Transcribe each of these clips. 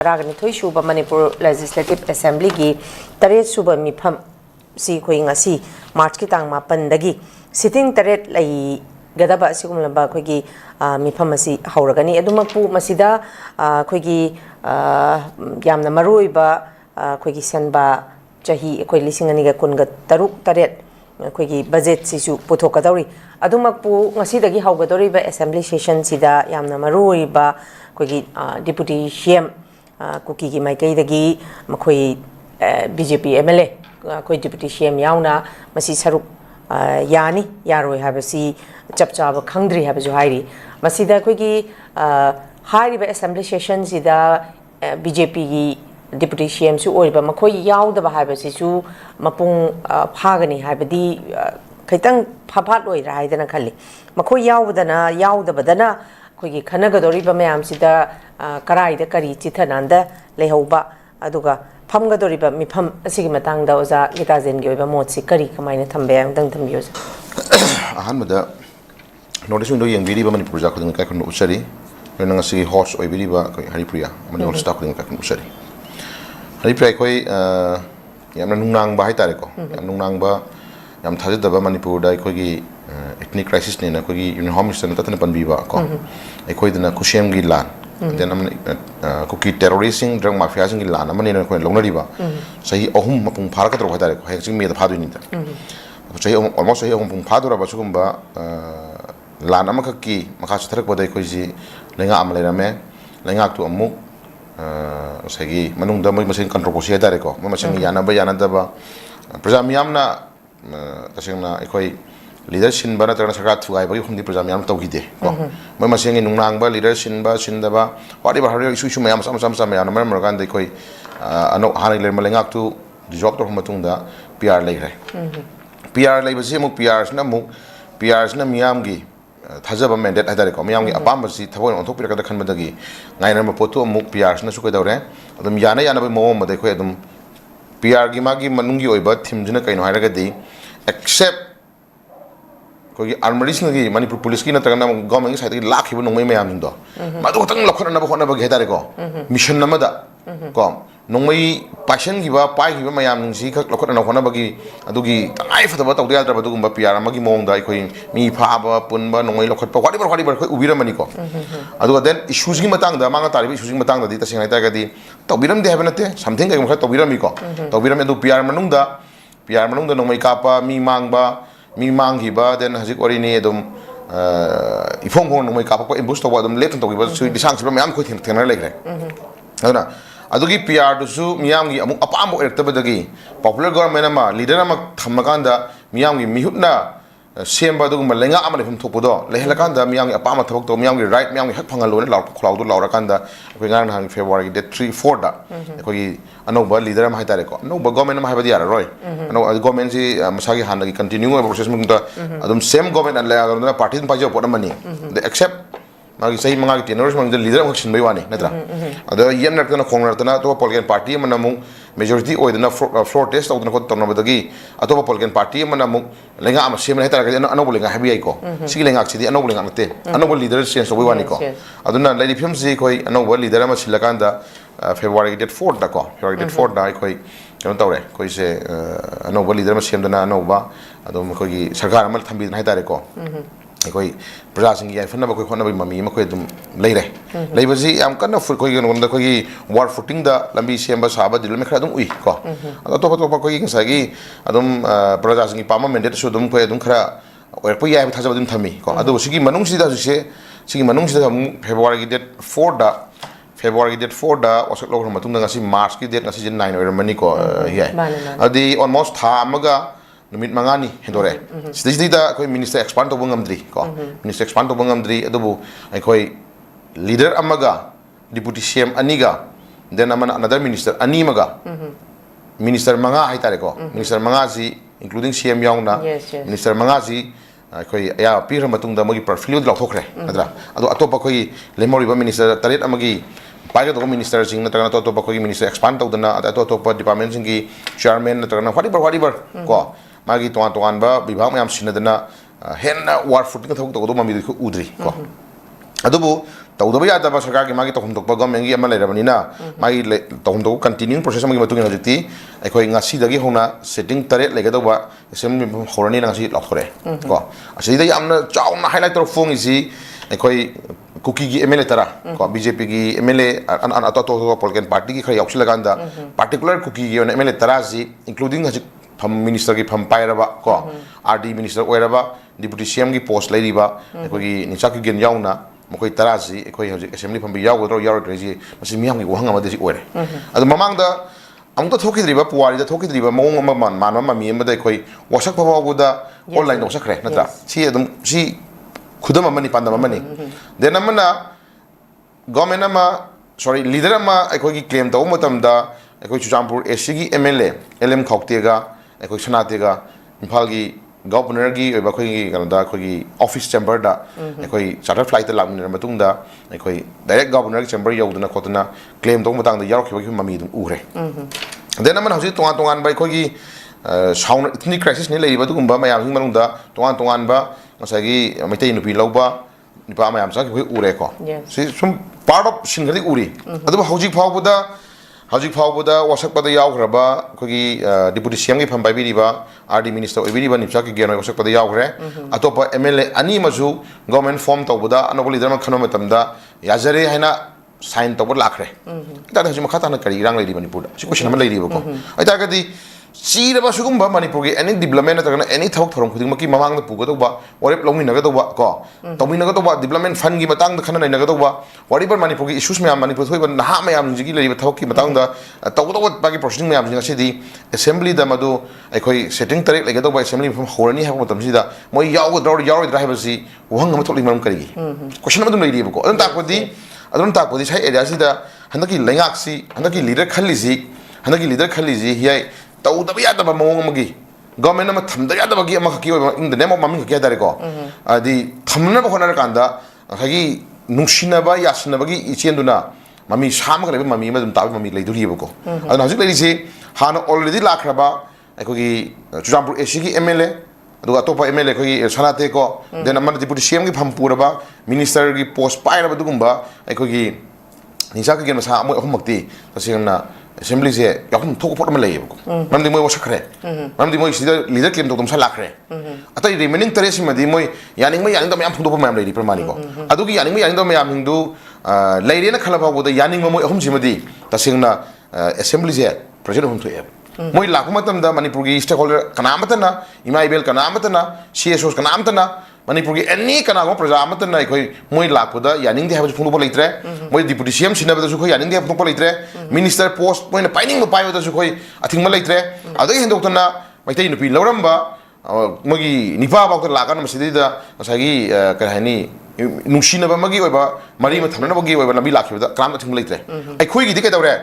Ragani Thui Shuba Manipur Legislative Assembly gi Taret Suba Mifam si khoi ngasi March ki tang mapan dagi sitting taret lai gadaba sigumlaba khoi gi mifam asi hauragani adumakpu masida khoi gi yamna maroi ba khoi gi senba chahi khoi lisingani ga kunga taruk taret khoi gi budget sisu puthokadori adumakpu ngasi dagi haugadori ba assembly session sida yamna maroi ba khoi gi deputy CM Kuki ki Maikai dagi makoi BJP MLA koi deputy CM yauna masi saruk yani yaroi habasi chapchaba khangdri habasu hairi masida koi ki hairi ba assembly session sida BJP ki deputy CM su oiba makoi yauda ba habasi su mapung phagani habadi kaitang phaphat loi ra haidana khali makoi yauda badana koi ki khanagadori ba mayam sida karai da kari chithananda lehauba aduga phamgadori ba mifam asigi matang da oza Geetajen gi oiba motsi kari kamaina thambe ang thambiyo ahanmada notice window yengbiri ba manipur ja khuding ka khun usari nang asigi host oibiri ba haripriya mani all staff khuding ka khun usari haripriya koi yamna nungnang ba haitare ko yam nungnang ba yam thajada ba manipur da koi gi ethnic crisis ne na koi gi union home minister na tatana panbi ba ko koi dana kushem gi lan then kuki terrorism drug mafia sing la na mani na ko longna riba sahi ahum mapung phara ka tro hadare ko hek sing me da phadu ni ta sahi almost sahi ahum pung phadu ra ba sugumba la na ma ki makha tharak bodai ko ji lenga am le rame lenga tu amu sahi manung da mai masin controversy hadare ko ma masin yana da ba praja miyam na tasing na ikoi leadership ba na tarana sarkar thuai ba humdi praja miyam tawhide ko mai masing ni nungnang ba leadership ba sindaba wari ba hari isu mayam sam mayam na mar kan dei koi ano hanai le malengak tu job to humatung da PR le re PR le ba se mu PR na miyam gi thajaba mandate hadare ko miyam gi apam ba si thawon onthok pira ka khan ba dagi ngai na ma potu mu PR na su ko dawre adum yana ba mo ma dei koi adum PR gi magi manungi oiba thim jina kaino hairaga di except कोई आर्मरीस नगी Manipur police की नतरना government side की लाख हिबो नोंमै मयाम जिंदो मादो तंग लखना नबो होना बगे हेदारे को mission Namda को नोंमै Paschen गिबा पाइ गिबा मयाम निंसी खक लखना न होना बगी अदुगी तंगाइ फतबा तौदे याद्रा बदुगुम पीआर अमगी मोंगदा इखोई मी फाबा पुनबा नोंमै लखत वाडी खoi उबिरा मनी को अदुगा देन इश्यूज की मतंग दा मांगा तारिबि इश्यूज की मतंग दा दि तसिंग हाइता गदी तौबिरम दे हेबनते समथिंग कई मखा तौबिरम को तौबिरम अदु पीआर मनुंग दा नोंमै कापा मी मांगबा mi manghiba then hajik orini edum ifong hon noi ka pa imbus to wadum leton to giba su disang siba myam ko thena legre aduna adugi PR du su miyam gi amu apam bo erekta badagi popular government ama leader ama thammakanda miyam gi mihutna semba du malenga ama lefum thopodo lehelakanda miyam gi apam thabok to miyam gi right miyam gi hak phangal lo law khlau du lawrakanda ko ngang hang February date 3-4 da ko gi anoba leader ama haitare ko no government ama habadi ara roi ano government si masagi hanagi continue process mungta adum same government an la garuna party pa jo podamani the accept magi sahi manga tenors mang leader am sin bai wani natra ado yem nak na khongnar tana to political party man namu majority oidna floor test awdna ko torna badagi ato political party man namu lenga am sem haitara ka ano bolenga habi ai ko sigi lenga chidi ano bolenga nate ano bol leader sense bai wani ko aduna lady film si koi ano bol leader am silakanda February date 4 da ko February date 4 da koi kano tawre koi se ano bol leader am sem dana ano ba adum koi gi sarkar amal thambi haitare ko koi praja sing yai fanna ba koi khona ba mami ma koi dum leire leibaji am kana fur koi gon da koi war footing da lambi semba saba dil me khra dum ui ko to koi ngai gi adum praja sing pama mandate su dum koi dum khra or po yai thaja dum thami ko adu sigi manung si da se sigi manung si da February date 4 da wasat lo matung da ngasi March ki date ngasi 9 or mani ko yai adi almost tha amaga numit mangani hendore sidi da koi minister expand to bangamdri ko minister expand to bangamdri adubu koi leader amaga deputy CM aniga then another minister animaga minister manga haitare ko minister manga ji including CM yauna minister manga ji koi ya pir matung da mogi portfolio la thokre adra adu atopa koi lemori ba minister taret amagi paga to minister sing na tagna to koi minister expand to dana to department sing ki chairman na tagna whatever ko magi tuan ba bibhag mayam sinadana henna war footing thok to do mami udri ko adubu तौदब Yadav सरकार की मागी तौहम तोप government की अमा लेरबनिना मागी तौहम तोप continuing process अमगी मतुंग हजिति अखोई ngasi होना सेटिंग तरेट लेगदबा असेंबली होरनी ngasi लाथोरे को असिदा यामना चाउना हाइलाइट तौर फोंग इसी अखोई कुकी की एमएलए तरा को बीजेपी की एमएलए अतो पॉलिटिकल पार्टी की खरी याउसिलगांदा पार्टिकुलर कुकी की एमएलए तरा जी इंक्लूडिंग हजि फम मिनिस्टर की फम पायरबा को आरडी मिनिस्टर ओइरबा डिप्टी सीएम की पोस्ट लेरिबा अखोई निचा की गेन याउना मखोई तरा जी अखोई हजि असेंबली फम याउगदरो याउरद्रे जी मसि मियाम की वहंग अमदि ओइरे अदु ममांगदा अमुक थोकिद्रिबा पुवारिदा थोकिद्रिबा मोंग अमा मानवा ममी अमदा अखोई वसक फवाबुदा ऑनलाइन वसखरे नत्रा सी अदुम सी खुदम अमनी पांदम अमनी देन अमना गवर्नमेंट अमा सॉरी लीडर अमा अखोई क्लेम तौ मतमदा अखोई चुचामपुर एसी की एमएलए एलएम खौक्तेगा अखोई सनातेगा इम्फाल की गवर्नर की अखोई कनदा अखोई ऑफिस चैम्बर दा अखोई चार्टर फ्लाइट लामिनर मतुंगदा अखोई डायरेक्ट गवर्नर चैम्बर यौदना खोतना क्लेम तौ मतंगदा यारखिबगी ममी दुम उरे देन अमना हजि तोंगा तोंगान बाय अखोई साउन इथनी क्राइसिस ने लेरिबा दुगुंबा मयाम हिंग मनुंदा तोंगा तोंगान बा मसागी मैतै नुपी लौबा निपा मयाम सा अखोई उरे को सि सम पार्ट ऑफ सिंगदी उरी अदु हजि फावबुदा वसकपदा यावग्रबा अखोगी डिप्टी सीएम की फम पाइबिरिबा आरडी मिनिस्टर ओइबिरिबा निपसा की गेन वसकपदा यावग्रे अतोपा एमएलए अनि मजु गवर्नमेंट फॉर्म तौबुदा अनोबो लीडर म खनो मतमदा याजरे हैना साइन तौब लाखरे इता हजि मखा ताना करी इरांग लेरि मणिपुर सि क्वेश्चन अमा लेरिबो को इता गदि सीरबा सुगुंबा मणिपुर की एनी डेवलपमेंट नतगना एनी थबक थरम खुदिंग मकी ममांग द पुगदोबा वरेप लौमिनगदोबा को तौमिनगदोबा डेवलपमेंट फंड की मतंग द खना नगदोबा वरिबर मणिपुर की इश्यूज में मणिपुर थोइबा नहा मयाम जिगी लेरिबा थबक की मतंग द तौदोबा बाकी प्रोसेसिंग मयाम जिंग सेदी असेंबली द मदो अखोई सेटिंग तरेक लेगदोबा असेंबली फम होरनी है मतमसिदा मोय यावगदरो हाइबसी वहंग म थोकलि मरम करिगी क्वेश्चन मदुम लेरिबा को अदुन ताकपदी साइ एरिया सिदा हंदकी लेंगाक्सी हंदकी लीडर खल्लिजी हियाय तौदब यादब मोंग मगी गवर्नमेंट अमा थमद यादबगी अमा खकी इन द नेम ऑफ ममी खकी दारे को आदि थमनब होनर कांदा खगी नुसिनबा यासनबगी इचेंदुना ममी सामग लेबे ममी मदुम ताब ममी लेदुरिबो को अदन हजिक लेरिसे हान ऑलरेडी लाखरबा अखोगी चुजामपुर एसी की एमएलए अदुगा अतोपा एमएलए खगी सनाते को देन अमन डिप्टी सीएम की फमपुरबा मिनिस्टर की पोस्ट पाइरबा दुगुंबा अखोगी निसा की गेन सा अमो अहमक्ति तसिंगना असेंबली से याकुम थोक पोट में लेयबको ममदि मोय वसखरे ममदि मोय सिदा लीडर क्लेम तो लाखरे अतै रिमेनिंग तरेस मदि मोय यानिंग मय यानिंग मयाम फुंदोप मयाम लेरि प्रमाणि को अदुगी यानिंग मय यानिंग मयाम हिंदू लेरेना खलाबाबो द यानिंग मोय अहम सिमदि तसिंगना असेंबली से प्रेसिडेंट हम थोय मोय लाखु मतम द मणिपुर की स्टेक होल्डर कनामतना इमाइबेल कनामतना सीएसओ कनामतना मणिपुर की एनी कनागो प्रजा अमतना अखोई मोय लाखुदा यानिंग दे हाबस फुंदोप लेत्रे मोय डिप्टी सीएम सिनबदसु खो यानिंग दे फुंदोप लेत्रे मिनिस्टर पोस्ट मोय पाइनिंग पाइबदसु खो अथिंग लेत्रे अदगे हेंदोक्तना मैतै नुपी लौरंबा मोगी निपा बाउक लागान मसिदिदा असागी कहनी नुसिनबा मगी ओइबा मरी म थमनबगी ओइबा लबी लाखिबदा क्राम अथिंग लेत्रे अखोई गिदि कैदौरे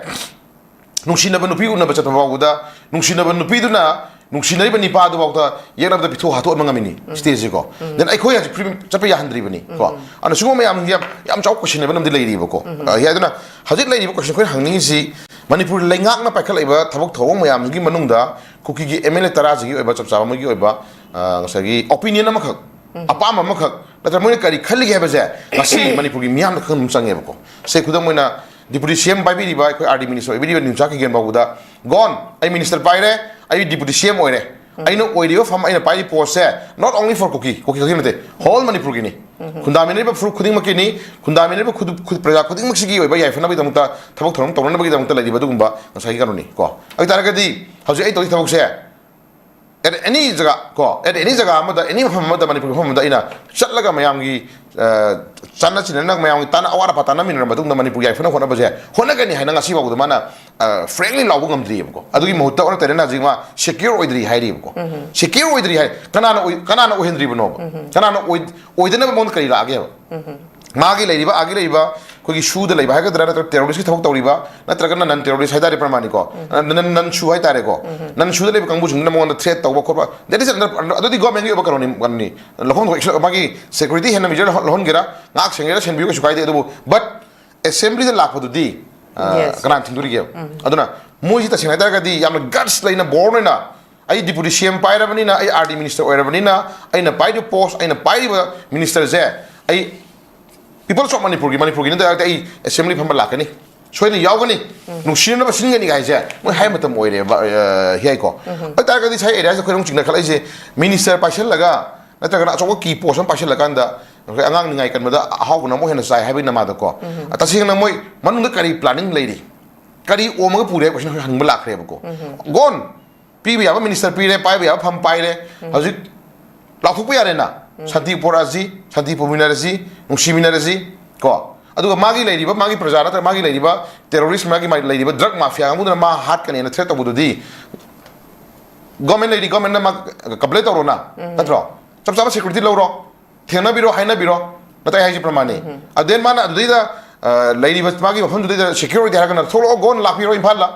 नुसिनबा नुपी उनबा चतबाउदा नुसिनबा नुपीदुना नुसिनरिबा निपादुबाउदा येरबदा पिथो हाथो मंगामिनी स्टेज को देन अखोई हजि चपे याहंद्रिबनी को अन सुगो मयाम याम चाउ क्वेश्चन नेबा नमदि लेरिबको यादुना हजि लेरिबो क्वेश्चन खोइ हांनिंगसि मणिपुर लेंगाकना पाइखलाइबा थबक थवंग मयामगी मनुंगदा कुकी की एमएलए तराजगी ओइबा चपचाबा मगी ओइबा ngसागी ओपिनियन अमखक अपाम अमखक नत्र मोय करी खल्लिगे हेबजे ngasi मणिपुर की मियाम खम संगेबको से खुदम मोयना डिप्टी सीएम पाइबिरिबा अखोई आरडी मिनिस्टर ओइबिरिबा निमचा की गेन बाउदा गॉन आई मिनिस्टर पाइरे आई डिप्टी सीएम ओइरे आइनो ओइरियो फम आइना पाइ पोस्ट से नॉट ओनली फॉर कुकी खकी नते होल मणिपुर की नि खुंदामिनेबा फ्रु खुदिंग मकिनी खुंदामिनेबा खुद प्रजा खुदिंग मक्सिगी ओइबा याइफना बिदमुता थबक थरम तौरन बगी दमुता लेदिबा दुगुंबा ngसागी कानुनी को अइ तारगदी हजि आई तोइ थबक से at any jaga amada any famada manipur famada ina chatlaga mayamgi channa chinna mayamgi tana awara patana min madung manipur yai fana hona baje hona gani haina ngasi bagu mana frankly lawu ngamdri ko adugi mohutta ona terena jingma secure oidri hairi ko secure oidri hai kanana ohendri bano kanana oidena mon kari lage मागी लेरिबा आगे लेरिबा कोई शूद लेबा है कदरा तो terrorist की थबक तौरिबा नत्रगना none terrorist है तारे प्रमाणि को नन शू है तारे को नन शूद लेबा कंबु जुंगना मोन थ्रेट तौबा खोबा दैट इज अदि गवर्नमेंट की बकरोनी गन्नी लखोन मागी सिक्योरिटी है मेजर लहोन गेरा नाक सेंगेरा सेनबियो सुकाई दे दबो बट असेंबली द लाखोदुदी कनान थिंदुरी गे अदुना मोजि तसिंग है तारगदी याम गट्स लेना बोर्नना आई डिप्टी सीएम पाइरबनिना आई आरडी मिनिस्टर ओइरबनिना आइना पाइदो पोस्ट आइना पाइबा मिनिस्टर जे आई people of manipur ki na da ai assembly pham la ka ni soi ni yaw ga ni nu shin na ba sin ga ni ga je mo hai matam oi re hi ai ko ba ta ga di chai area ko rong ching na khalai je minister paisal laga na ta ga na chok ki post paisal laga da angang ni ngai kan ma da how na mo hen sai hai na ma da ko ta sing na moi manu da kari planning lady kari o ma pure ko hang ba la khre ba ko gon pi bi ya minister pi re pai bi ya pham pai re hajik la thu pa ya re na santi poraji santi pominaraji nungsi minaraji ko aduga magi lady ba magi prajara ta magi lady ba terrorist magi lady ba drug mafia amu na ma hat kan na threat abu di government lady government na ma kaple to ro na tatro chap chap security lo ro thena biro haina biro na ta haji pramani aden mana adu da lady ba magi ba pham du da security ha kan tholo gon la piro imphal la